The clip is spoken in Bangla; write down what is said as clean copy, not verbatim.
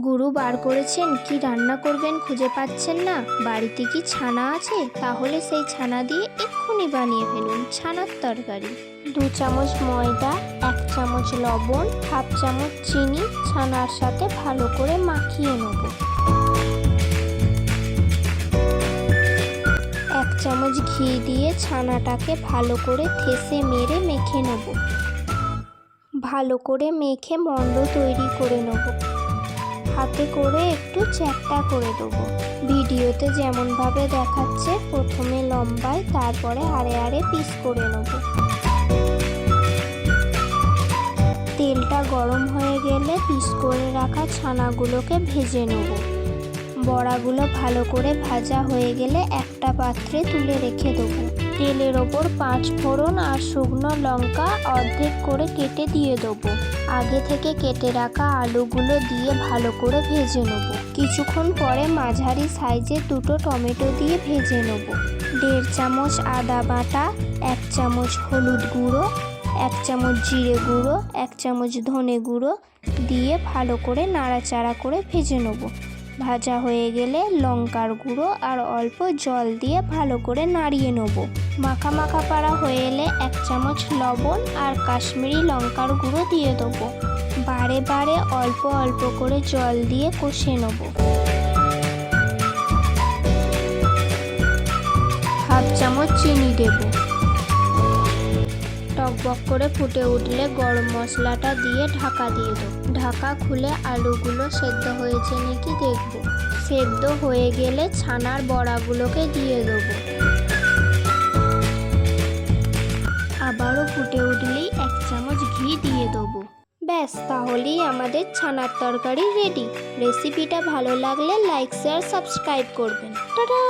গুরু বার করেছেন, কি রান্না করবেন খুঁজে পাচ্ছেন না? বাড়িতে কি ছানা আছে? তাহলে সেই ছানা দিয়ে এক্ষুনি বানিয়ে ফেলুন ছানার তরকারি। 2 চামচ ময়দা, 1 চামচ লবণ, হাফ চামচ চিনি ছানার সাথে ভালো করে মাখিয়ে নেব। 1 চামচ ঘি দিয়ে ছানাটাকে ভালো করে ঠেসে মেরে মেখে নেব। ভালো করে মেখে মণ্ড তৈরি করে নেব। হাতে করে একটু চ্যাপ্টা করে দেবো। ভিডিওতে যেমনভাবে দেখাচ্ছে প্রথমে লম্বায়, তারপরে আড়ে আড়ে পিস করে নেব। তেলটা গরম হয়ে গেলে পিস করে রাখা ছানাগুলোকে ভেজে নেব। বড়াগুলো ভালো করে ভাজা হয়ে গেলে একটা পাত্রে তুলে রেখে দেবো। তেলের ওপর 5 ফোড়ন আর শুকনো লঙ্কা অর্ধেক করে কেটে দিয়ে দেবো। আগে থেকে কেটে রাখা আলুগুলো দিয়ে ভালো করে ভেজে নেব। কিছুক্ষণ পরে মাঝারি সাইজের 2টো টমেটো দিয়ে ভেজে নেব। 1.5 চামচ আদা বাটা, 1 চামচ হলুদ গুঁড়ো, 1 চামচ জিরে গুঁড়ো, 1 চামচ ধনে গুঁড়ো দিয়ে ভালো করে নাড়াচাড়া করে ভেজে নেব। ভাজা হয়ে গেলে লঙ্কার গুঁড়ো আর অল্প জল দিয়ে ভালো করে নাড়িয়ে নেব। মাখা মাখা পাড়া হয়ে এলে 1 চামচ লবণ আর কাশ্মীরি লঙ্কার গুঁড়ো দিয়ে দেবো। বারে বারে অল্প অল্প করে জল দিয়ে কষে নেব। হাফ চামচ চিনি দেব। টকবক করে ফুটে উঠলে গরম মশলাটা দিয়ে ঢাকা দিয়ে দেবো। ঢাকা খুলে আলুগুলো সেদ্ধ হয়েছে নাকি দেখব। সেদ্ধ হয়ে গেলে ছানার বড়াগুলোকে দিয়ে দেবো। আবারও ফুটে উঠলেই 1 চামচ ঘি দিয়ে দেবো। ব্যাস, তাহলেই আমাদের ছানার তরকারি রেডি। রেসিপিটা ভালো লাগলে লাইক, শেয়ার, সাবস্ক্রাইব করবেন। টাটা।